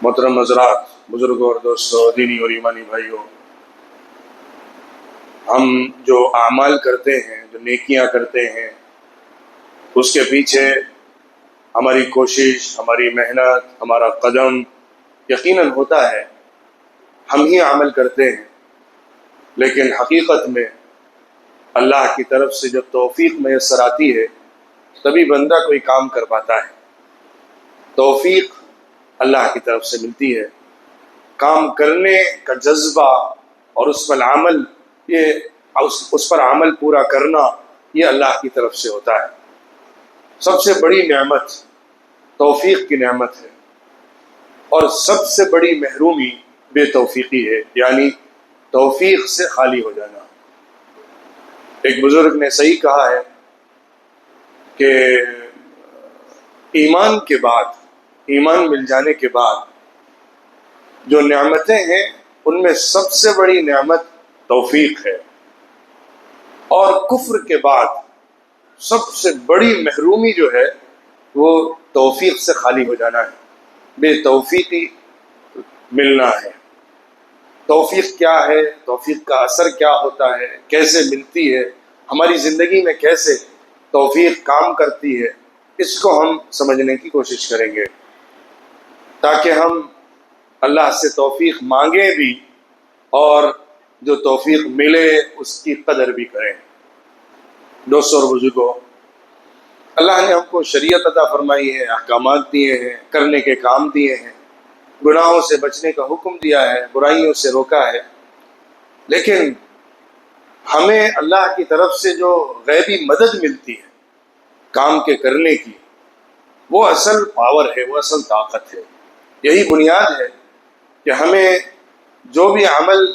محترم حضرات، بزرگوں اور دوستوں، دینی اور ایمانی بھائیوں، ہم جو اعمال کرتے ہیں، جو نیکیاں کرتے ہیں، اس کے پیچھے ہماری کوشش، ہماری محنت، ہمارا قدم یقیناً ہوتا ہے۔ ہم ہی عمل کرتے ہیں، لیکن حقیقت میں اللہ کی طرف سے جب توفیق میسر آتی ہے تبھی بندہ کوئی کام کر پاتا ہے۔ توفیق اللہ کی طرف سے ملتی ہے، کام کرنے کا جذبہ اور اس پر عمل، اس پر عمل پورا کرنا، یہ اللہ کی طرف سے ہوتا ہے۔ سب سے بڑی نعمت توفیق کی نعمت ہے، اور سب سے بڑی محرومی بے توفیقی ہے، یعنی توفیق سے خالی ہو جانا۔ ایک بزرگ نے صحیح کہا ہے کہ ایمان کے بعد، ایمان مل جانے کے بعد جو نعمتیں ہیں ان میں سب سے بڑی نعمت توفیق ہے، اور کفر کے بعد سب سے بڑی محرومی جو ہے وہ توفیق سے خالی ہو جانا ہے، بے توفیقی ملنا ہے۔ توفیق کیا ہے؟ توفیق کا اثر کیا ہوتا ہے؟ کیسے ملتی ہے؟ ہماری زندگی میں کیسے توفیق کام کرتی ہے؟ اس کو ہم سمجھنے کی کوشش کریں گے، تاکہ ہم اللہ سے توفیق مانگیں بھی اور جو توفیق ملے اس کی قدر بھی کریں۔ دوستوں اور بزرگوں، اللہ نے ہم کو شریعت عطا فرمائی ہے، احکامات دیے ہیں، کرنے کے کام دیے ہیں، گناہوں سے بچنے کا حکم دیا ہے، برائیوں سے روکا ہے، لیکن ہمیں اللہ کی طرف سے جو غیبی مدد ملتی ہے کام کے کرنے کی، وہ اصل پاور ہے، وہ اصل طاقت ہے۔ یہی بنیاد ہے کہ ہمیں جو بھی عمل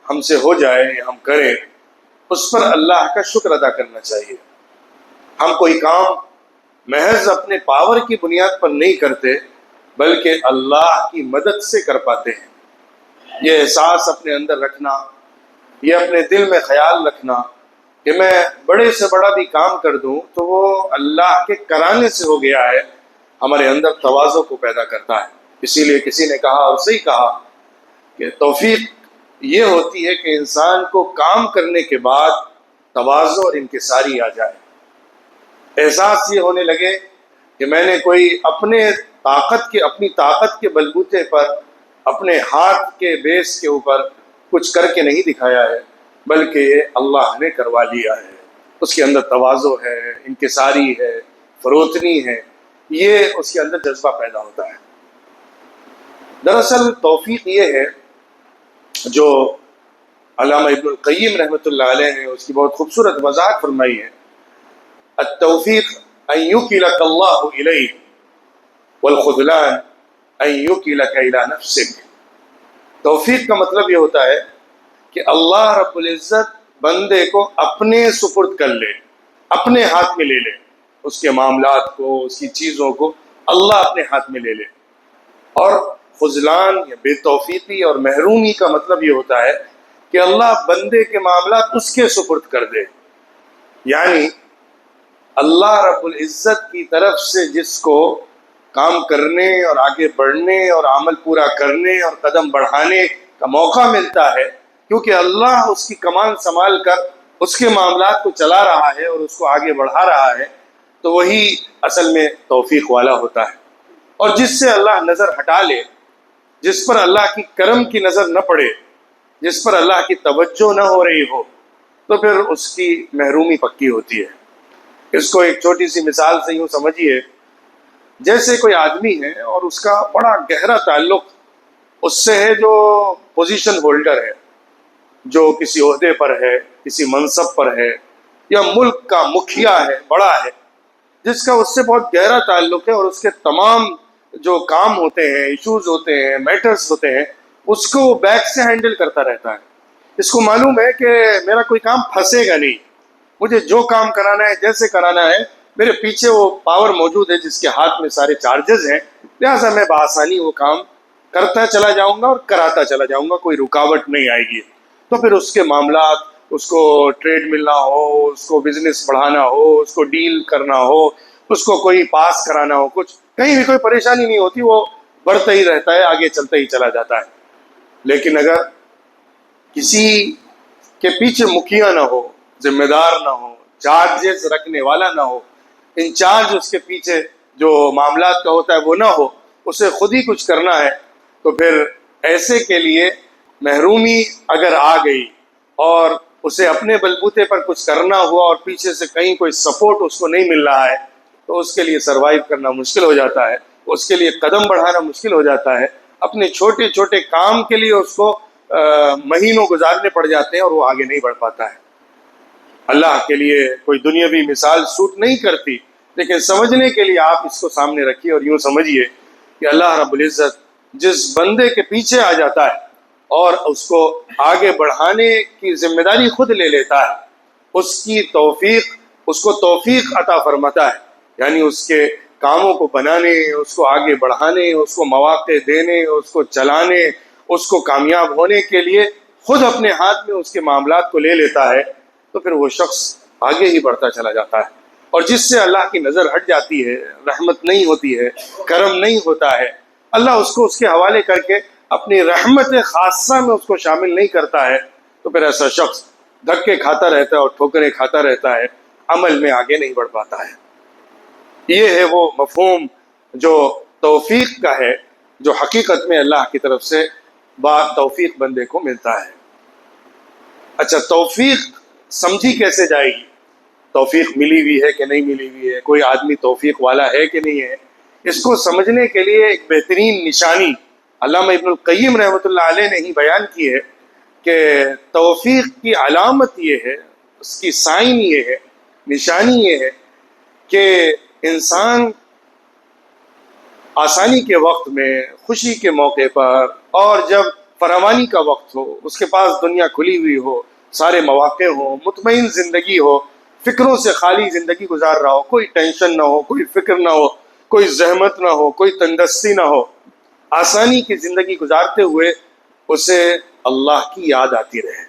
ہم سے ہو جائے یا ہم کریں، اس پر اللہ کا شکر ادا کرنا چاہیے۔ ہم کوئی کام محض اپنے پاور کی بنیاد پر نہیں کرتے، بلکہ اللہ کی مدد سے کر پاتے ہیں۔ یہ احساس اپنے اندر رکھنا، یہ اپنے دل میں خیال رکھنا کہ میں بڑے سے بڑا بھی کام کر دوں تو وہ اللہ کے کرانے سے ہو گیا ہے، ہمارے اندر تواضع کو پیدا کرتا ہے۔ اسی لیے کسی نے کہا، اور صحیح کہا، کہ توفیق یہ ہوتی ہے کہ انسان کو کام کرنے کے بعد تواضع اور انکساری آ جائے، احساس یہ ہونے لگے کہ میں نے کوئی اپنی طاقت کے بلبوتے پر، اپنے ہاتھ کے بیس کے اوپر کچھ کر کے نہیں دکھایا ہے، بلکہ یہ اللہ نے کروا لیا ہے۔ اس کے اندر تواضع ہے، انکساری ہے، فروتنی ہے، یہ اس کے اندر جذبہ پیدا ہوتا ہے۔ دراصل توفیق یہ ہے جو علامہ ابن القیم رحمۃ اللہ علیہ نے اس کی بہت خوبصورت وضاحت فرمائی ہے۔ التوفیق ان یکلک اللہ الیہ والخذلان ان یکلک الی نفسک۔ توفیق کا مطلب یہ ہوتا ہے کہ اللہ رب العزت بندے کو اپنے سپرد کر لے، اپنے ہاتھ میں لے لے، اس کے معاملات کو، اس کی چیزوں کو اللہ اپنے ہاتھ میں لے لے۔ اور خذلان یا بے توفیقی اور محرومی کا مطلب یہ ہوتا ہے کہ اللہ بندے کے معاملات اس کے سپرد کر دے، یعنی اللہ رب العزت کی طرف سے جس کو کام کرنے اور آگے بڑھنے اور عمل پورا کرنے اور قدم بڑھانے کا موقع ملتا ہے، کیونکہ اللہ اس کی کمان سنبھال کر اس کے معاملات کو چلا رہا ہے اور اس کو آگے بڑھا رہا ہے، تو وہی اصل میں توفیق والا ہوتا ہے۔ اور جس سے اللہ نظر ہٹا لے، جس پر اللہ کی کرم کی نظر نہ پڑے، جس پر اللہ کی توجہ نہ ہو رہی ہو، تو پھر اس کی محرومی پکی ہوتی ہے۔ اس کو ایک چھوٹی سی مثال سے یوں سمجھیے، جیسے کوئی آدمی ہے اور اس کا بڑا گہرا تعلق اس سے ہے جو پوزیشن ہولڈر ہے، جو کسی عہدے پر ہے، کسی منصب پر ہے، یا ملک کا مکھیا ہے، بڑا ہے، جس کا اس سے بہت گہرا تعلق ہے، اور اس کے تمام جو کام ہوتے ہیں، ایشوز ہوتے ہیں، میٹرز ہوتے ہیں، اس کو وہ بیک سے ہینڈل کرتا رہتا ہے۔ اس کو معلوم ہے کہ میرا کوئی کام پھنسے گا نہیں، مجھے جو کام کرانا ہے، جیسے کرانا ہے، میرے پیچھے وہ پاور موجود ہے جس کے ہاتھ میں سارے چارجز ہیں، لہٰذا میں بآسانی وہ کام کرتا چلا جاؤں گا اور کراتا چلا جاؤں گا، کوئی رکاوٹ نہیں آئے گی۔ تو پھر اس کے معاملات، اس کو ٹریڈ ملنا ہو، اس کو بزنس بڑھانا ہو، اس کو ڈیل کرنا ہو، اس کو کوئی پاس کرانا ہو، کچھ کہیں بھی کوئی پریشانی نہیں ہوتی، وہ بڑھتا ہی رہتا ہے، آگے چلتا ہی چلا جاتا ہے۔ لیکن اگر کسی کے پیچھے مکھیا نہ ہو، ذمہ دار نہ ہو، چارجز رکھنے والا نہ ہو، انچارج اس کے پیچھے جو معاملات کا ہوتا ہے وہ نہ ہو، اسے خود ہی کچھ کرنا ہے، تو پھر ایسے کے لیے محرومی اگر آ گئی اور اسے اپنے بلبوتے پر کچھ کرنا ہوا اور پیچھے سے کہیں کوئی سپورٹ اس کو نہیں مل رہا ہے، تو اس کے لیے سروائیو کرنا مشکل ہو جاتا ہے، اس کے لیے قدم بڑھانا مشکل ہو جاتا ہے۔ اپنے چھوٹے چھوٹے کام کے لیے اس کو مہینوں گزارنے پڑ جاتے ہیں اور وہ آگے نہیں بڑھ پاتا ہے۔ اللہ کے لیے کوئی دنیاوی مثال سوٹ نہیں کرتی، لیکن سمجھنے کے لیے آپ اس کو سامنے رکھیے اور یوں سمجھیے کہ اللہ رب العزت جس بندے کے پیچھے آ جاتا ہے اور اس کو آگے بڑھانے کی ذمہ داری خود لے لیتا ہے، اس کو توفیق عطا فرماتا ہے، یعنی اس کے کاموں کو بنانے، اس کو آگے بڑھانے، اس کو مواقع دینے، اس کو چلانے، اس کو کامیاب ہونے کے لیے خود اپنے ہاتھ میں اس کے معاملات کو لے لیتا ہے، تو پھر وہ شخص آگے ہی بڑھتا چلا جاتا ہے۔ اور جس سے اللہ کی نظر ہٹ جاتی ہے، رحمت نہیں ہوتی ہے، کرم نہیں ہوتا ہے، اللہ اس کو اس کے حوالے کر کے اپنی رحمت خاصہ میں اس کو شامل نہیں کرتا ہے، تو پھر ایسا شخص دھکے کھاتا رہتا ہے اور ٹھوکریں کھاتا رہتا ہے، عمل میں آگے نہیں بڑھ پاتا ہے۔ یہ ہے وہ مفہوم جو توفیق کا ہے، جو حقیقت میں اللہ کی طرف سے با توفیق بندے کو ملتا ہے۔ اچھا، توفیق سمجھی کیسے جائے گی؟ توفیق ملی ہوئی ہے کہ نہیں ملی ہوئی ہے، کوئی آدمی توفیق والا ہے کہ نہیں ہے، اس کو سمجھنے کے لیے ایک بہترین نشانی علامہ ابن القیم رحمۃ اللہ علیہ نے ہی بیان کی ہے کہ توفیق کی علامت یہ ہے، اس کی سائن یہ ہے، نشانی یہ ہے کہ انسان آسانی کے وقت میں، خوشی کے موقع پر، اور جب فراوانی کا وقت ہو، اس کے پاس دنیا کھلی ہوئی ہو، سارے مواقع ہوں، مطمئن زندگی ہو، فکروں سے خالی زندگی گزار رہا ہو، کوئی ٹینشن نہ ہو، کوئی فکر نہ ہو، کوئی زحمت نہ ہو، کوئی تندرستی نہ ہو، آسانی کی زندگی گزارتے ہوئے اسے اللہ کی یاد آتی رہے۔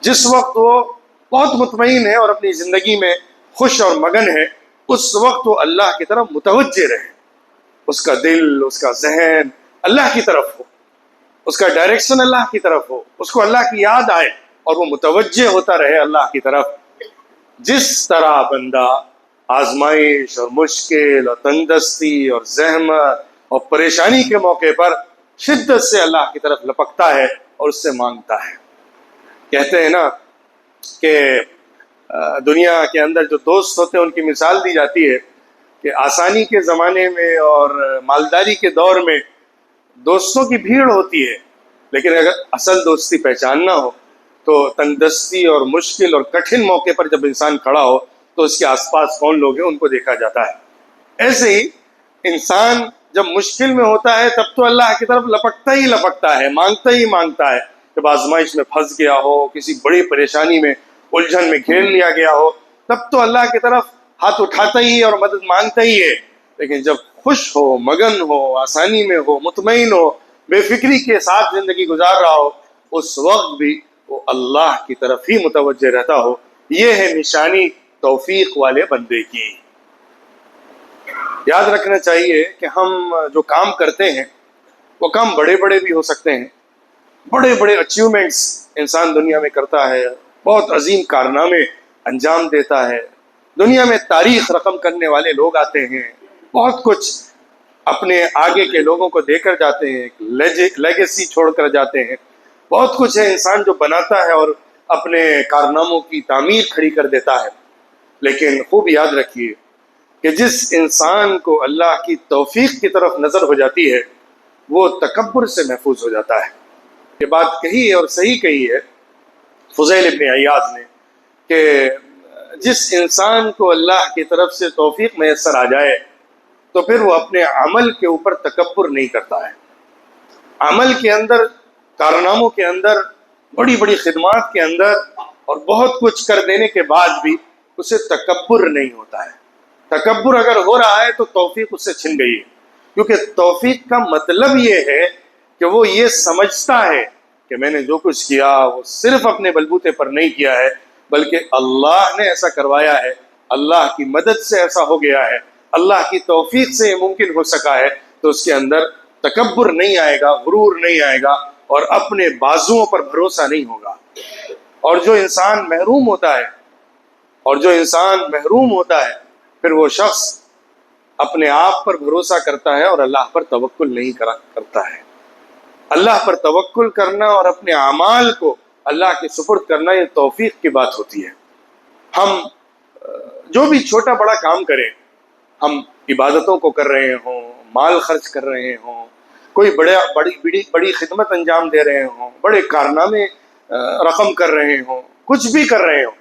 جس وقت وہ بہت مطمئن ہے اور اپنی زندگی میں خوش اور مگن ہے، اس وقت وہ اللہ کی طرف متوجہ رہے، اس کا دل، اس کا ذہن اللہ کی طرف ہو، اس کا ڈائریکشن اللہ کی طرف ہو، اس کو اللہ کی یاد آئے اور وہ متوجہ ہوتا رہے اللہ کی طرف۔ جس طرح بندہ آزمائش اور مشکل اور تندرستی اور زحمت اور پریشانی کے موقع پر شدت سے اللہ کی طرف لپکتا ہے اور اس سے مانگتا ہے۔ کہتے ہیں نا کہ دنیا کے اندر جو دوست ہوتے ہیں ان کی مثال دی جاتی ہے کہ آسانی کے زمانے میں اور مالداری کے دور میں دوستوں کی بھیڑ ہوتی ہے، لیکن اگر اصل دوستی پہچاننا ہو تو تندرستی اور مشکل اور کٹھن موقع پر جب انسان کھڑا ہو تو اس کے آس پاس کون لوگ ہیں ان کو دیکھا جاتا ہے۔ ایسے ہی انسان جب مشکل میں ہوتا ہے تب تو اللہ کی طرف لپکتا ہے، مانگتا ہی مانگتا ہے۔ جب آزمائش میں پھنس گیا ہو، کسی بڑی پریشانی میں، الجھن میں گھیر لیا گیا ہو، تب تو اللہ کی طرف ہاتھ اٹھاتا ہی اور مدد مانگتا ہی ہے۔ لیکن جب خوش ہو، مگن ہو، آسانی میں ہو، مطمئن ہو، بے فکری کے ساتھ زندگی گزار رہا ہو، اس وقت بھی وہ اللہ کی طرف ہی متوجہ رہتا ہو۔ یہ ہے نشانی توفیق والے بندے کی۔ یاد رکھنا چاہیے کہ ہم جو کام کرتے ہیں وہ کام بڑے بڑے بھی ہو سکتے ہیں، بڑے بڑے اچیومنٹس انسان دنیا میں کرتا ہے، بہت عظیم کارنامے انجام دیتا ہے، دنیا میں تاریخ رقم کرنے والے لوگ آتے ہیں، بہت کچھ اپنے آگے کے لوگوں کو دے کر جاتے ہیں، لیگیسی چھوڑ کر جاتے ہیں، بہت کچھ ہے انسان جو بناتا ہے اور اپنے کارناموں کی تعمیر کھڑی کر دیتا ہے۔ لیکن خوب یاد رکھیے کہ جس انسان کو اللہ کی توفیق کی طرف نظر ہو جاتی ہے وہ تکبر سے محفوظ ہو جاتا ہے۔ یہ بات کہی ہے اور صحیح کہی ہے فضیل ابن عیاض نے کہ جس انسان کو اللہ کی طرف سے توفیق میسر آ جائے تو پھر وہ اپنے عمل کے اوپر تکبر نہیں کرتا ہے۔ عمل کے اندر، کارناموں کے اندر، بڑی بڑی خدمات کے اندر اور بہت کچھ کر دینے کے بعد بھی اسے تکبر نہیں ہوتا ہے۔ تکبر اگر ہو رہا ہے تو توفیق اس سے چھن گئی ہے، کیونکہ توفیق کا مطلب یہ ہے کہ وہ یہ سمجھتا ہے کہ میں نے جو کچھ کیا وہ صرف اپنے بلبوتے پر نہیں کیا ہے، بلکہ اللہ نے ایسا کروایا ہے، اللہ کی مدد سے ایسا ہو گیا ہے، اللہ کی توفیق سے یہ ممکن ہو سکا ہے، تو اس کے اندر تکبر نہیں آئے گا، غرور نہیں آئے گا، اور اپنے بازوؤں پر بھروسہ نہیں ہوگا۔ اور جو انسان محروم ہوتا ہے پھر وہ شخص اپنے آپ پر بھروسہ کرتا ہے اور اللہ پر توکل نہیں کرتا ہے۔ اللہ پر توکل کرنا اور اپنے اعمال کو اللہ کے سپرد کرنا، یہ توفیق کی بات ہوتی ہے۔ ہم جو بھی چھوٹا بڑا کام کریں، ہم عبادتوں کو کر رہے ہوں، مال خرچ کر رہے ہوں، کوئی بڑی خدمت انجام دے رہے ہوں، بڑے کارنامے رقم کر رہے ہوں، کچھ بھی کر رہے ہوں،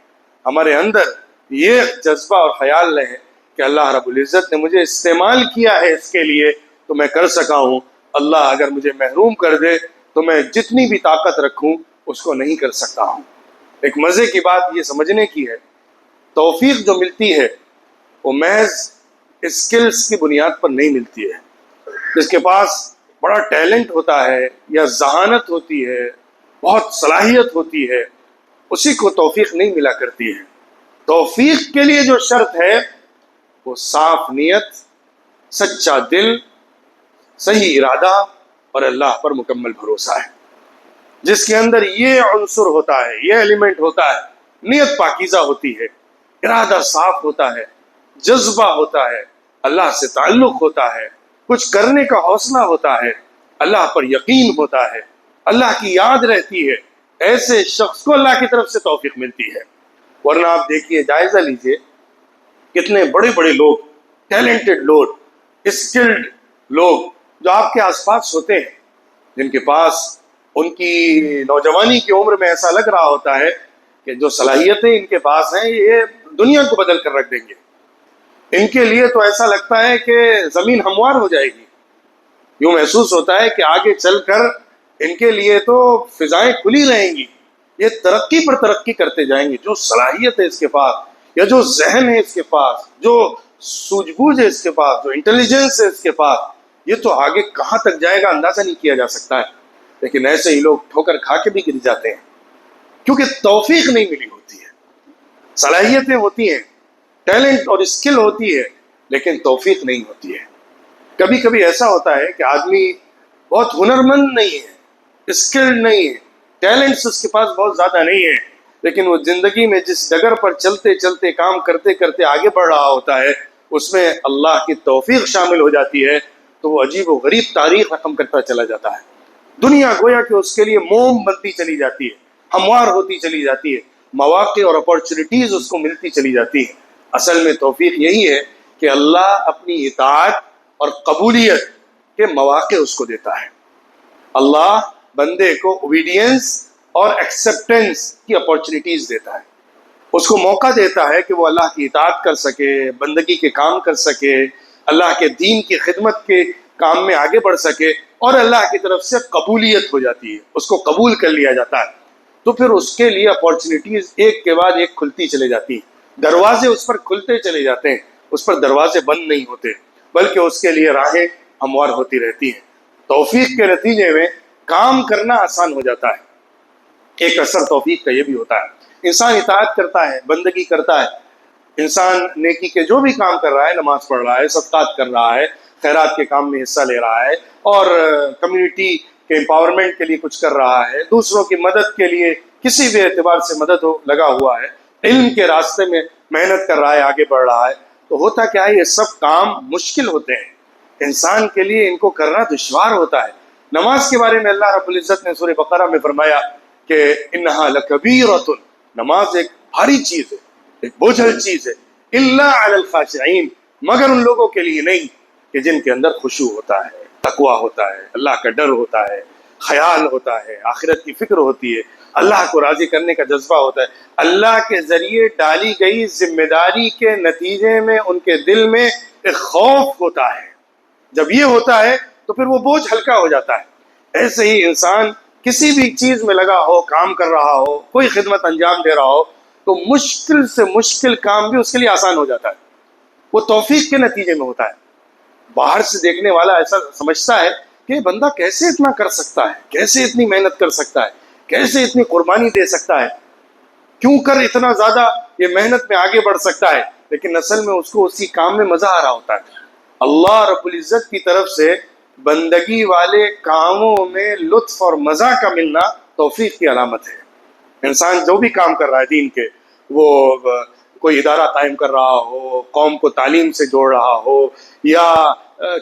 ہمارے اندر یہ جذبہ اور خیال رہے کہ اللہ رب العزت نے مجھے استعمال کیا ہے اس کے لیے تو میں کر سکا ہوں، اللہ اگر مجھے محروم کر دے تو میں جتنی بھی طاقت رکھوں اس کو نہیں کر سکتا ہوں۔ ایک مزے کی بات یہ سمجھنے کی ہے، توفیق جو ملتی ہے وہ محض اسکلز کی بنیاد پر نہیں ملتی ہے۔ جس کے پاس بڑا ٹیلنٹ ہوتا ہے یا ذہانت ہوتی ہے، بہت صلاحیت ہوتی ہے، اسی کو توفیق نہیں ملا کرتی ہے۔ توفیق کے لیے جو شرط ہے وہ صاف نیت، سچا دل، صحیح ارادہ اور اللہ پر مکمل بھروسہ ہے۔ جس کے اندر یہ عنصر ہوتا ہے، یہ ایلیمنٹ ہوتا ہے، نیت پاکیزہ ہوتی ہے، ارادہ صاف ہوتا ہے، جذبہ ہوتا ہے، اللہ سے تعلق ہوتا ہے، کچھ کرنے کا حوصلہ ہوتا ہے، اللہ پر یقین ہوتا ہے، اللہ کی یاد رہتی ہے، ایسے شخص کو اللہ کی طرف سے توفیق ملتی ہے۔ ورنہ آپ دیکھیے، جائزہ لیجئے، کتنے بڑے بڑے لوگ، ٹیلنٹڈ لوگ، اسکلڈ لوگ جو آپ کے آس پاس ہوتے ہیں، جن کے پاس ان کی نوجوانی کی عمر میں ایسا لگ رہا ہوتا ہے کہ جو صلاحیتیں ان کے پاس ہیں یہ دنیا کو بدل کر رکھ دیں گے، ان کے لیے تو ایسا لگتا ہے کہ زمین ہموار ہو جائے گی، یوں محسوس ہوتا ہے کہ آگے چل کر ان کے لیے تو فضائیں کھلی رہیں گی، یہ ترقی پر ترقی کرتے جائیں گے۔ جو صلاحیت ہے اس کے پاس، یا جو ذہن ہے اس کے پاس، جو سوجھ بوجھ ہے اس کے پاس، جو انٹیلیجنس ہے اس کے پاس، یہ تو آگے کہاں تک جائے گا اندازہ نہیں کیا جا سکتا ہے۔ لیکن ایسے ہی لوگ ٹھوکر کھا کے بھی گر جاتے ہیں، کیونکہ توفیق نہیں ملی ہوتی ہے۔ صلاحیتیں ہوتی ہیں، ٹیلنٹ اور اسکل ہوتی ہے، لیکن توفیق نہیں ہوتی ہے۔ کبھی کبھی ایسا ہوتا ہے کہ آدمی بہت ہنرمند نہیں ہے، اسکلڈ نہیں ہے، ٹیلنٹس اس کے پاس بہت زیادہ نہیں ہے، لیکن وہ زندگی میں جس ڈگر پر چلتے چلتے کام کرتے کرتے آگے بڑھ رہا ہوتا ہے، اس میں اللہ کی توفیق شامل ہو جاتی ہے تو وہ عجیب و غریب تاریخ رقم کرتا چلا جاتا ہے۔ دنیا گویا کہ اس کے لیے موم بنتی چلی جاتی ہے، ہموار ہوتی چلی جاتی ہے، مواقع اور اپارچونیٹیز اس کو ملتی چلی جاتی ہیں۔ اصل میں توفیق یہی ہے کہ اللہ اپنی اطاعت اور قبولیت کے مواقع اس کو دیتا ہے۔ اللہ بندے کو اوبیڈینس اور ایکسیپٹنس کی اپارچونیٹیز دیتا ہے، اس کو موقع دیتا ہے کہ وہ اللہ کی اطاعت کر سکے، بندگی کے کام کر سکے، اللہ کے دین کی خدمت کے کام میں آگے بڑھ سکے، اور اللہ کی طرف سے قبولیت ہو جاتی ہے، اس کو قبول کر لیا جاتا ہے، تو پھر اس کے لیے اپارچونیٹیز ایک کے بعد ایک کھلتی چلی جاتی ہیں، دروازے اس پر کھلتے چلے جاتے ہیں، اس پر دروازے بند نہیں ہوتے، بلکہ اس کے لیے راہیں ہموار ہوتی رہتی ہیں۔ توفیق کے نتیجے میں کام کرنا آسان ہو جاتا ہے۔ ایک اثر توفیق کا یہ بھی ہوتا ہے، انسان اطاعت کرتا ہے، بندگی کرتا ہے، انسان نیکی کے جو بھی کام کر رہا ہے، نماز پڑھ رہا ہے، صدقات کر رہا ہے، خیرات کے کام میں حصہ لے رہا ہے، اور کمیونٹی کے امپاورمنٹ کے لیے کچھ کر رہا ہے، دوسروں کی مدد کے لیے کسی بھی اعتبار سے لگا ہوا ہے، علم کے راستے میں محنت کر رہا ہے، آگے بڑھ رہا ہے، تو ہوتا کیا ہے، یہ سب کام مشکل ہوتے ہیں، انسان کے لیے ان کو کرنا دشوار ہوتا ہے۔ نماز کے بارے میں اللہ رب العزت نے سورہ بقرہ میں فرمایا کہ انہا لکبیرۃ، نماز ایک بھاری چیز ہے، ایک بوجھل چیز ہے، الا علی الخاشعین، مگر ان لوگوں کے لیے نہیں کہ جن کے اندر خشوع ہوتا ہے، تقویٰ ہوتا ہے، اللہ کا ڈر ہوتا ہے، خیال ہوتا ہے، آخرت کی فکر ہوتی ہے، اللہ کو راضی کرنے کا جذبہ ہوتا ہے، اللہ کے ذریعے ڈالی گئی ذمہ داری کے نتیجے میں ان کے دل میں ایک خوف ہوتا ہے۔ جب یہ ہوتا ہے تو پھر وہ بوجھ ہلکا ہو جاتا ہے۔ ایسے ہی انسان کسی بھی چیز میں لگا ہو، کام کر رہا ہو، کوئی خدمت انجام دے رہا ہو، تو مشکل سے مشکل کام بھی اس کے لیے آسان ہو جاتا ہے، وہ توفیق کے نتیجے میں ہوتا ہے۔ باہر سے دیکھنے والا ایسا سمجھتا ہے کہ یہ بندہ کیسے اتنا کر سکتا ہے، کیسے اتنی محنت کر سکتا ہے، کیسے اتنی قربانی دے سکتا ہے، کیوں کر اتنا زیادہ یہ محنت میں آگے بڑھ سکتا ہے، لیکن اصل میں اس کو اسی کام میں مزہ آ رہا ہوتا ہے۔ اللہ رب العزت کی طرف سے بندگی والے کاموں میں لطف اور مزہ کا ملنا توفیق کی علامت ہے۔ انسان جو بھی کام کر رہا ہے دین کے، وہ کوئی ادارہ قائم کر رہا ہو، قوم کو تعلیم سے جوڑ رہا ہو، یا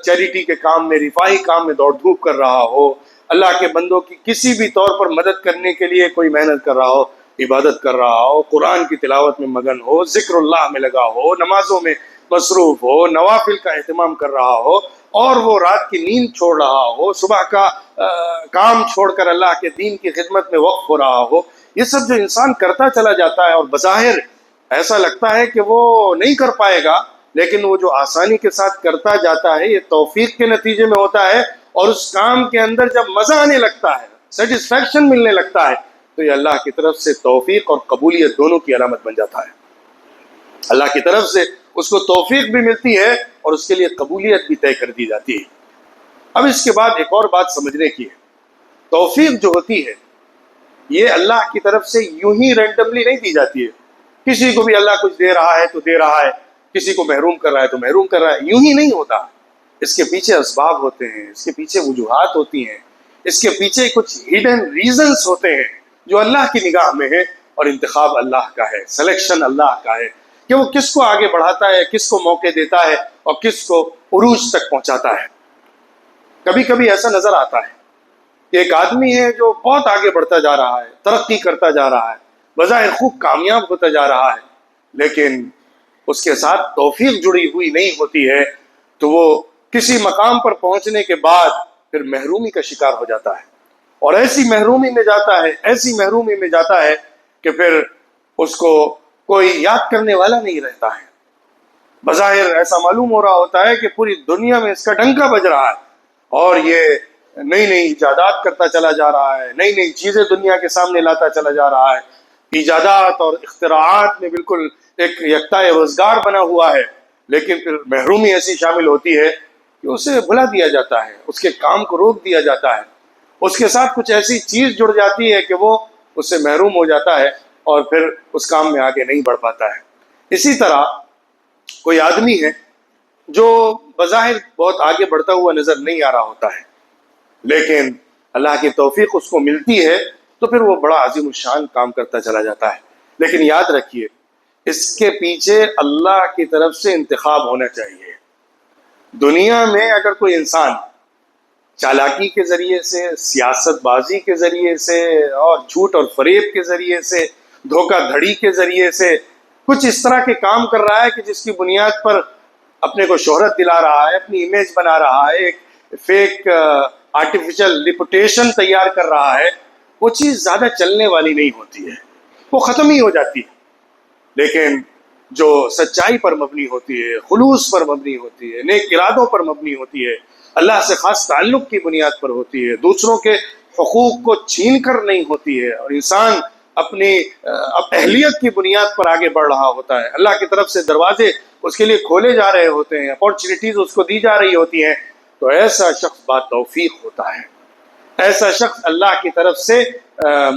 چیریٹی کے کام میں، رفاہی کام میں دوڑ دھوپ کر رہا ہو، اللہ کے بندوں کی کسی بھی طور پر مدد کرنے کے لیے کوئی محنت کر رہا ہو، عبادت کر رہا ہو، قرآن کی تلاوت میں مگن ہو، ذکر اللہ میں لگا ہو، نمازوں میں مصروف ہو، نوافل کا اہتمام کر رہا ہو، اور وہ رات کی نیند چھوڑ رہا ہو، صبح کا کام چھوڑ کر اللہ کے دین کی خدمت میں وقف ہو رہا ہو، یہ سب جو انسان کرتا چلا جاتا ہے اور بظاہر ایسا لگتا ہے کہ وہ نہیں کر پائے گا، لیکن وہ جو آسانی کے ساتھ کرتا جاتا ہے یہ توفیق کے نتیجے میں ہوتا ہے، اور اس کام کے اندر جب مزہ آنے لگتا ہے، سیٹسفیکشن ملنے لگتا ہے، تو یہ اللہ کی طرف سے توفیق اور قبولیت دونوں کی علامت بن جاتا ہے۔ اللہ کی طرف سے اس کو توفیق بھی ملتی ہے اور اس کے لیے قبولیت بھی طے کر دی جاتی ہے۔ اب اس کے بعد ایک اور بات سمجھنے کی ہے، توفیق جو ہوتی ہے یہ اللہ کی طرف سے یوں ہی رینڈملی نہیں دی جاتی ہے۔ کسی کو بھی اللہ کچھ دے رہا ہے تو دے رہا ہے، کسی کو محروم کر رہا ہے تو محروم کر رہا ہے، یوں ہی نہیں ہوتا۔ اس کے پیچھے اسباب ہوتے ہیں، اس کے پیچھے وجوہات ہوتی ہیں، اس کے پیچھے کچھ ہڈن ریزنز ہوتے ہیں جو اللہ کی نگاہ میں ہے، اور انتخاب اللہ کا ہے، سلیکشن اللہ کا ہے کہ وہ کس کو آگے بڑھاتا ہے، کس کو موقع دیتا ہے اور کس کو عروج تک پہنچاتا ہے۔ کبھی کبھی ایسا نظر آتا ہے کہ ایک آدمی ہے جو بہت آگے بڑھتا جا رہا ہے، ترقی کرتا جا رہا ہے، بظاہر خوب کامیاب ہوتا جا رہا ہے، لیکن اس کے ساتھ توفیق جڑی ہوئی نہیں ہوتی ہے، تو وہ کسی مقام پر پہنچنے کے بعد پھر محرومی کا شکار ہو جاتا ہے، اور ایسی محرومی میں جاتا ہے کہ پھر اس کو کوئی یاد کرنے والا نہیں رہتا ہے۔ بظاہر ایسا معلوم ہو رہا ہوتا ہے کہ پوری دنیا میں اس کا ڈنکا بج رہا ہے، اور یہ نئی نئی ایجادات کرتا چلا جا رہا ہے، نئی نئی چیزیں دنیا کے سامنے لاتا چلا جا رہا ہے، ایجادات اور اختراعات میں بالکل ایک یکتا روزگار بنا ہوا ہے، لیکن پھر محرومی ایسی شامل ہوتی ہے کہ اسے بھلا دیا جاتا ہے، اس کے کام کو روک دیا جاتا ہے، اس کے ساتھ کچھ ایسی چیز جڑ جاتی ہے کہ وہ اس سے محروم ہو جاتا ہے اور پھر اس کام میں آگے نہیں بڑھ پاتا ہے۔ اسی طرح کوئی آدمی ہے جو بظاہر بہت آگے بڑھتا ہوا نظر نہیں آ رہا ہوتا ہے، لیکن اللہ کی توفیق اس کو ملتی ہے تو پھر وہ بڑا عظیم الشان کام کرتا چلا جاتا ہے، لیکن یاد رکھیے اس کے پیچھے اللہ کی طرف سے انتخاب ہونا چاہیے۔ دنیا میں اگر کوئی انسان چالاکی کے ذریعے سے، سیاست بازی کے ذریعے سے، اور جھوٹ اور فریب کے ذریعے سے، دھوکہ دھڑی کے ذریعے سے کچھ اس طرح کے کام کر رہا ہے کہ جس کی بنیاد پر اپنے کو شہرت دلا رہا ہے، اپنی امیج بنا رہا ہے، ایک فیک آرٹیفیشل ریپوٹیشن تیار کر رہا ہے، وہ چیز زیادہ چلنے والی نہیں ہوتی ہے، وہ ختم ہی ہو جاتی ہے۔ لیکن جو سچائی پر مبنی ہوتی ہے، خلوص پر مبنی ہوتی ہے، نیک ارادوں پر مبنی ہوتی ہے، اللہ سے خاص تعلق کی بنیاد پر ہوتی ہے، دوسروں کے حقوق کو چھین کر نہیں ہوتی ہے، اور انسان اپنی اہلیت کی بنیاد پر آگے بڑھ رہا ہوتا ہے، اللہ کی طرف سے دروازے اس کے لیے کھولے جا رہے ہوتے ہیں، اپارچونیٹیز اس کو دی جا رہی ہوتی ہیں، تو ایسا شخص با توفیق ہوتا ہے، ایسا شخص اللہ کی طرف سے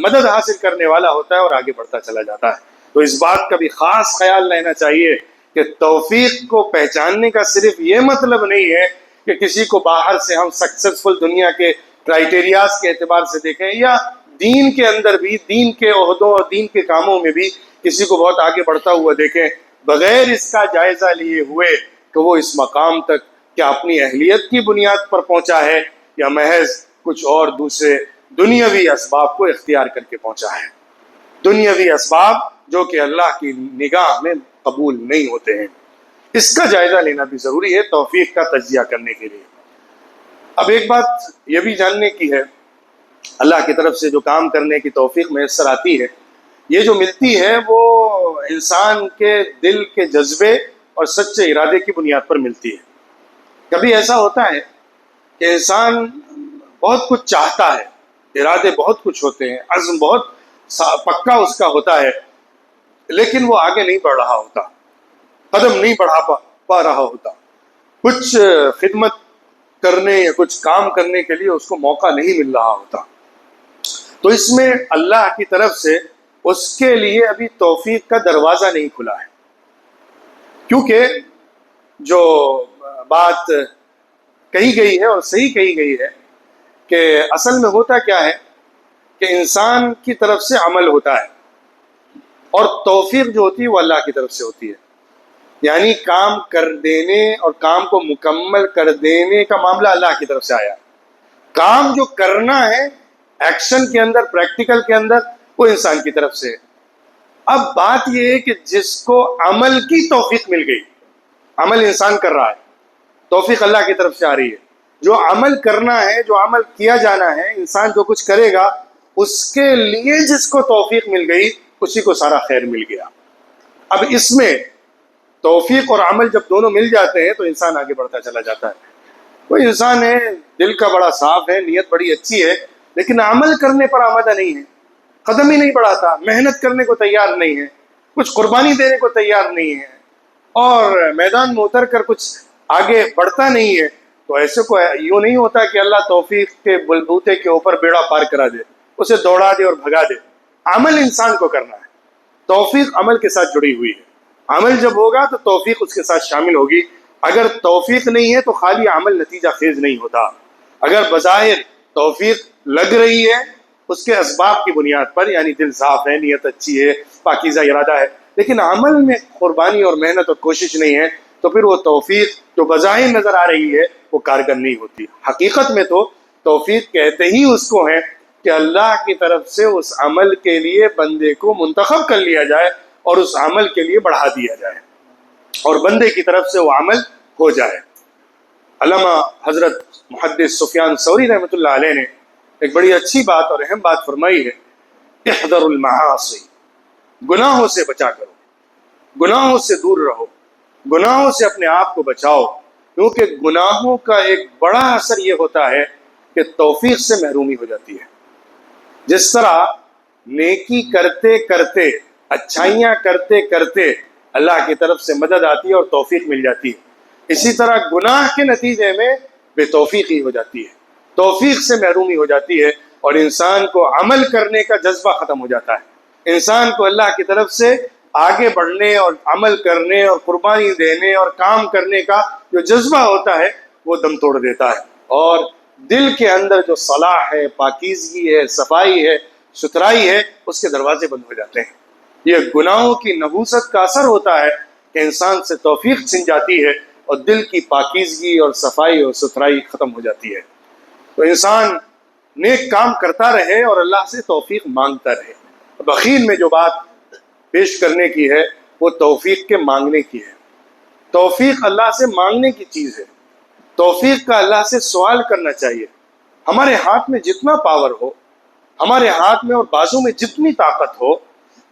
مدد حاصل کرنے والا ہوتا ہے اور آگے بڑھتا چلا جاتا ہے۔ تو اس بات کا بھی خاص خیال رہنا چاہیے کہ توفیق کو پہچاننے کا صرف یہ مطلب نہیں ہے کہ کسی کو باہر سے ہم سکسیسفل دنیا کے کرائیٹیریاز کے اعتبار سے دیکھیں، یا دین کے اندر بھی، دین کے عہدوں اور دین کے کاموں میں بھی کسی کو بہت آگے بڑھتا ہوا دیکھیں، بغیر اس کا جائزہ لیے ہوئے کہ وہ اس مقام تک کیا اپنی اہلیت کی بنیاد پر پہنچا ہے یا محض کچھ اور دوسرے دنیاوی اسباب کو اختیار کر کے پہنچا ہے، دنیاوی اسباب جو کہ اللہ کی نگاہ میں قبول نہیں ہوتے ہیں۔ اس کا جائزہ لینا بھی ضروری ہے توفیق کا تجزیہ کرنے کے لیے۔ اب ایک بات یہ بھی جاننے کی ہے، اللہ کی طرف سے جو کام کرنے کی توفیق میسر آتی ہے، یہ جو ملتی ہے وہ انسان کے دل کے جذبے اور سچے ارادے کی بنیاد پر ملتی ہے۔ کبھی ایسا ہوتا ہے کہ انسان بہت کچھ چاہتا ہے، ارادے بہت کچھ ہوتے ہیں، عزم بہت پکا اس کا ہوتا ہے، لیکن وہ آگے نہیں بڑھ رہا ہوتا، قدم نہیں بڑھا پا رہا ہوتا، کچھ خدمت کرنے یا کچھ کام کرنے کے لیے اس کو موقع نہیں مل رہا ہوتا، تو اس میں اللہ کی طرف سے اس کے لیے ابھی توفیق کا دروازہ نہیں کھلا ہے، کیونکہ جو بات کہی گئی ہے اور صحیح کہی گئی ہے کہ اصل میں ہوتا کیا ہے کہ انسان کی طرف سے عمل ہوتا ہے اور توفیق جو ہوتی ہے وہ اللہ کی طرف سے ہوتی ہے. یعنی کام کر دینے اور کام کو مکمل کر دینے کا معاملہ اللہ کی طرف سے آیا. کام جو کرنا ہے ایکشن کے اندر، پریکٹیکل کے اندر، وہ انسان کی طرف سے ہے. اب بات یہ ہے کہ جس کو عمل کی توفیق مل گئی، عمل انسان کر رہا ہے، توفیق اللہ کی طرف سے آ رہی ہے. جو عمل کرنا ہے، جو عمل کیا جانا ہے، انسان جو کچھ کرے گا اس کے لیے جس کو توفیق مل گئی اسی کو سارا خیر مل گیا. اب اس میں توفیق اور عمل جب دونوں مل جاتے ہیں تو انسان آگے بڑھتا چلا جاتا ہے. کوئی انسان ہے دل کا بڑا صاف ہے، نیت بڑی اچھی ہے، لیکن عمل کرنے پر آمادہ نہیں ہے، قدم ہی نہیں بڑھاتا، محنت کرنے کو تیار نہیں ہے، کچھ قربانی دینے کو تیار نہیں ہے اور میدان میں اتر کر کچھ آگے بڑھتا نہیں ہے، تو ایسے کو یوں نہیں ہوتا کہ اللہ توفیق کے بلبوتے کے اوپر بیڑا پار کرا دے، اسے دوڑا دے اور بھگا دے. عمل انسان کو کرنا ہے، توفیق عمل کے ساتھ جڑی ہوئی ہے. عمل جب ہوگا تو توفیق اس کے ساتھ شامل ہوگی. اگر توفیق نہیں ہے تو خالی عمل نتیجہ خیز نہیں ہوتا. اگر بظاہر توفیق لگ رہی ہے اس کے اسباب کی بنیاد پر، یعنی دل صاف ہے، نیت اچھی ہے، پاکیزہ ارادہ ہے، لیکن عمل میں قربانی اور محنت اور کوشش نہیں ہے، تو پھر وہ توفیق جو بظاہر نظر آ رہی ہے وہ کارگر نہیں ہوتی. حقیقت میں تو توفیق کہتے ہی اس کو ہے کہ اللہ کی طرف سے اس عمل کے لیے بندے کو منتخب کر لیا جائے اور اس عمل کے لیے بڑھا دیا جائے اور بندے کی طرف سے وہ عمل ہو جائے. علامہ حضرت محدث سفیان ثوری رحمۃ اللہ علیہ نے ایک بڑی اچھی بات اور اہم بات فرمائی ہے، احذر المعاصی، گناہوں سے بچا کرو، گناہوں سے دور رہو، گناہوں سے اپنے آپ کو بچاؤ، کیونکہ گناہوں کا ایک بڑا اثر یہ ہوتا ہے کہ توفیق سے محرومی ہو جاتی ہے. جس طرح نیکی کرتے کرتے، اچھائیاں کرتے کرتے اللہ کی طرف سے مدد آتی ہے اور توفیق مل جاتی ہے، اسی طرح گناہ کے نتیجے میں بے توفیقی ہو جاتی ہے، توفیق سے محرومی ہو جاتی ہے اور انسان کو عمل کرنے کا جذبہ ختم ہو جاتا ہے. انسان کو اللہ کی طرف سے آگے بڑھنے اور عمل کرنے اور قربانی دینے اور کام کرنے کا جو جذبہ ہوتا ہے وہ دم توڑ دیتا ہے، اور دل کے اندر جو صلاح ہے، پاکیزگی ہے، صفائی ہے، ستھرائی ہے، اس کے دروازے بند ہو جاتے ہیں. یہ گناہوں کی نحوست کا اثر ہوتا ہے کہ انسان سے توفیق چھن جاتی ہے اور دل کی پاکیزگی اور صفائی اور ستھرائی ختم ہو جاتی ہے. تو انسان نیک کام کرتا رہے اور اللہ سے توفیق مانگتا رہے. بخیل میں جو بات پیش کرنے کی ہے وہ توفیق کے مانگنے کی ہے. توفیق اللہ سے مانگنے کی چیز ہے، توفیق کا اللہ سے سوال کرنا چاہیے. ہمارے ہاتھ میں جتنا پاور ہو، ہمارے ہاتھ میں اور بازو میں جتنی طاقت ہو،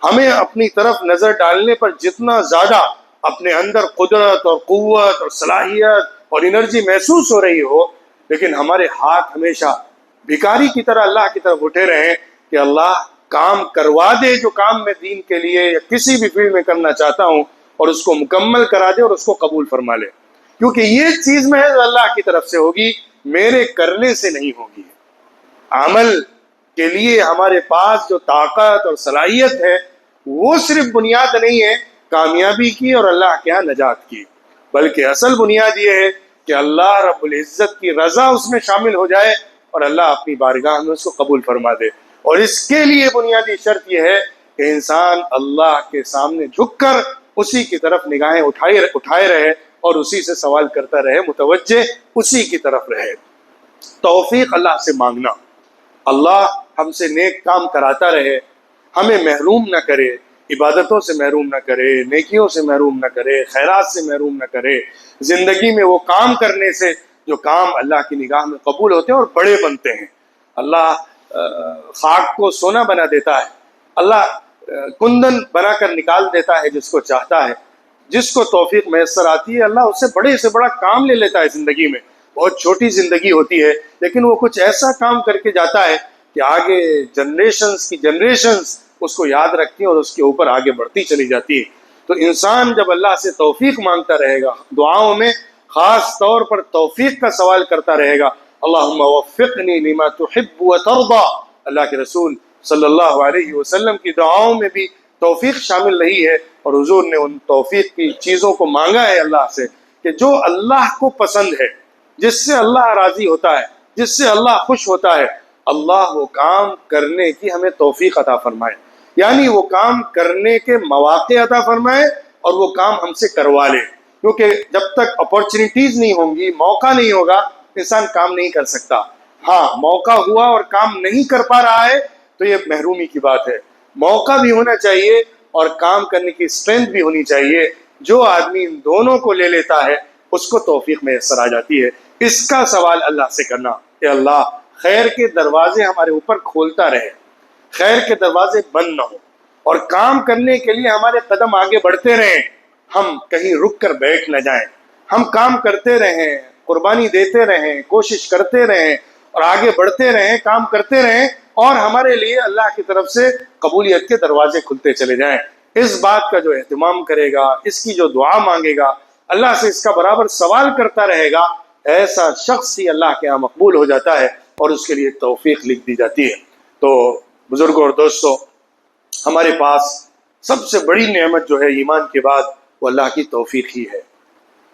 ہمیں اپنی طرف نظر ڈالنے پر جتنا زیادہ اپنے اندر قدرت اور قوت اور صلاحیت اور انرجی محسوس ہو رہی ہو، لیکن ہمارے ہاتھ ہمیشہ بھکاری کی طرح اللہ کی طرف اٹھے رہیں کہ اللہ کام کروا دے جو کام میں دین کے لیے یا کسی بھی فیلڈ میں کرنا چاہتا ہوں، اور اس کو مکمل کرا دے اور اس کو قبول فرما لے، کیونکہ یہ چیز محض اللہ کی طرف سے ہوگی، میرے کرنے سے نہیں ہوگی. عمل کے لیے ہمارے پاس جو طاقت اور صلاحیت ہے وہ صرف بنیاد نہیں ہے کامیابی کی اور اللہ کے یہاں نجات کی، بلکہ اصل بنیاد یہ ہے کہ اللہ رب العزت کی رضا اس میں شامل ہو جائے اور اللہ اپنی بارگاہ میں اس کو قبول فرما دے. اور اس کے لیے بنیادی شرط یہ ہے کہ انسان اللہ کے سامنے جھک کر اسی کی طرف نگاہیں اٹھائے رہے اور اسی سے سوال کرتا رہے، متوجہ اسی کی طرف رہے. توفیق اللہ سے مانگنا، اللہ ہم سے نیک کام کراتا رہے، ہمیں محروم نہ کرے، عبادتوں سے محروم نہ کرے، نیکیوں سے محروم نہ کرے، خیرات سے محروم نہ کرے، زندگی میں وہ کام کرنے سے جو کام اللہ کی نگاہ میں قبول ہوتے ہیں اور بڑے بنتے ہیں. اللہ خاک کو سونا بنا دیتا ہے، اللہ کندن بنا کر نکال دیتا ہے جس کو چاہتا ہے. جس کو توفیق میسر آتی ہے اللہ اس سے بڑے سے بڑا کام لے لیتا ہے زندگی میں. بہت چھوٹی زندگی ہوتی ہے لیکن وہ کچھ ایسا کام کر کے جاتا ہے کہ آگے جنریشنز اس کو یاد رکھتی ہیں اور اس کے اوپر آگے بڑھتی چلی جاتی ہے. تو انسان جب اللہ سے توفیق مانگتا رہے گا، دعاؤں میں خاص طور پر توفیق کا سوال کرتا رہے گا، اللہم وفقنی لما تحب وترضى، اللہ کے رسول صلی اللہ علیہ وسلم کی دعاؤں میں بھی توفیق شامل رہی ہے، اور حضور نے ان توفیق کی چیزوں کو مانگا ہے اللہ سے کہ جو اللہ کو پسند ہے، جس سے اللہ راضی ہوتا ہے، جس سے اللہ خوش ہوتا ہے، اللہ وہ کام کرنے کی ہمیں توفیق عطا فرمائے، یعنی وہ کام کرنے کے مواقع عطا فرمائے اور وہ کام ہم سے کروا لے، کیونکہ جب تک اپارچونیٹیز نہیں ہوں گی، موقع نہیں ہوگا، انسان کام نہیں کر سکتا۔ ہاں، موقع ہوا اور کام نہیں کر پا رہا ہے تو یہ محرومی کی بات ہے۔ موقع بھی ہونا چاہیے اور کام کرنے کی اسٹرینتھ بھی ہونی چاہیے۔ جو آدمی ان دونوں کو لے لیتا ہے اس کو توفیق میسر آ جاتی ہے۔ اس کا سوال اللہ سے کرنا کہ اللہ خیر کے دروازے ہمارے اوپر کھولتا رہے، خیر کے دروازے بند نہ ہو، اور کام کرنے کے لیے ہمارے قدم آگے بڑھتے رہیں، ہم کہیں رک کر بیٹھ نہ جائیں، ہم کام کرتے رہیں، قربانی دیتے رہیں، کوشش کرتے رہیں اور آگے بڑھتے رہیں، کام کرتے رہیں، اور ہمارے لیے اللہ کی طرف سے قبولیت کے دروازے کھلتے چلے جائیں۔ اس بات کا جو اہتمام کرے گا، اس کی جو دعا مانگے گا، اللہ سے اس کا برابر سوال کرتا رہے گا، ایسا شخص ہی اللہ کے ہاں مقبول ہو جاتا ہے اور اس کے لیے توفیق لکھ دی جاتی ہے۔ تو بزرگوں اور دوستوں، ہمارے پاس سب سے بڑی نعمت جو ہے ایمان کے بعد، وہ اللہ کی توفیق ہی ہے۔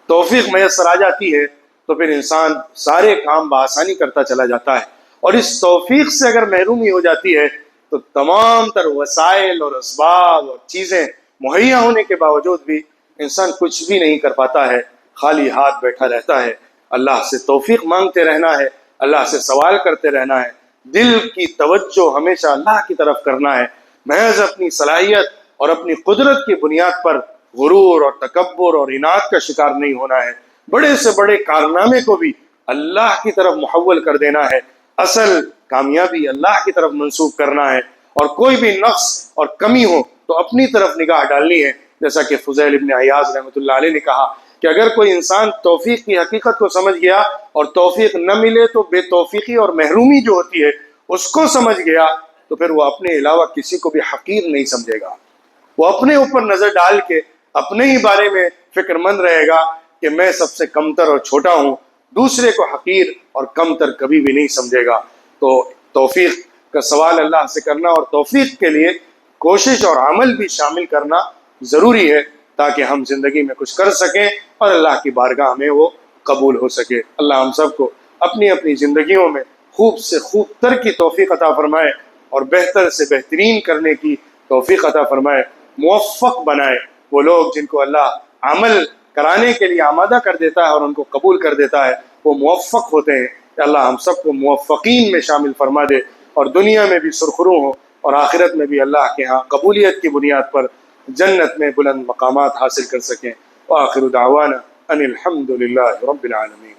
توفیق میسر آ جاتی ہے تو پھر انسان سارے کام بآسانی کرتا چلا جاتا ہے، اور اس توفیق سے اگر محرومی ہو جاتی ہے تو تمام تر وسائل اور اسباب اور چیزیں مہیا ہونے کے باوجود بھی انسان کچھ بھی نہیں کر پاتا ہے، خالی ہاتھ بیٹھا رہتا ہے۔ اللہ سے توفیق مانگتے رہنا ہے، اللہ سے سوال کرتے رہنا ہے، دل کی توجہ ہمیشہ اللہ کی طرف کرنا ہے، محض اپنی صلاحیت اور اپنی قدرت کی بنیاد پر غرور اور تکبر اور اناد کا شکار نہیں ہونا ہے، بڑے سے بڑے کارنامے کو بھی اللہ کی طرف محول کر دینا ہے، اصل کامیابی اللہ کی طرف منسوب کرنا ہے، اور کوئی بھی نقص اور کمی ہو تو اپنی طرف نگاہ ڈالنی ہے، جیسا کہ فضیل ابن عیاض رحمۃ اللہ علیہ نے کہا کہ اگر کوئی انسان توفیق کی حقیقت کو سمجھ گیا اور توفیق نہ ملے تو بے توفیقی اور محرومی جو ہوتی ہے اس کو سمجھ گیا تو پھر وہ اپنے علاوہ کسی کو بھی حقیر نہیں سمجھے گا، وہ اپنے اوپر نظر ڈال کے اپنے ہی بارے میں فکر مند رہے گا کہ میں سب سے کمتر اور چھوٹا ہوں، دوسرے کو حقیر اور کمتر کبھی بھی نہیں سمجھے گا۔ تو توفیق کا سوال اللہ سے کرنا اور توفیق کے لیے کوشش اور عمل بھی شامل کرنا ضروری ہے، تاکہ ہم زندگی میں کچھ کر سکیں اور اللہ کی بارگاہ میں وہ قبول ہو سکے۔ اللہ ہم سب کو اپنی اپنی زندگیوں میں خوب سے خوب تر کی توفیق عطا فرمائے اور بہتر سے بہترین کرنے کی توفیق عطا فرمائے، موفق بنائے۔ وہ لوگ جن کو اللہ عمل کرانے کے لیے آمادہ کر دیتا ہے اور ان کو قبول کر دیتا ہے، وہ موفق ہوتے ہیں۔ کہ اللہ ہم سب کو موفقین میں شامل فرما دے، اور دنیا میں بھی سرخرو ہو اور آخرت میں بھی اللہ کے ہاں قبولیت کی بنیاد پر جنت میں بلند مقامات حاصل کر سکیں۔ وآخر دعوانا ان الحمد للہ رب العالمین۔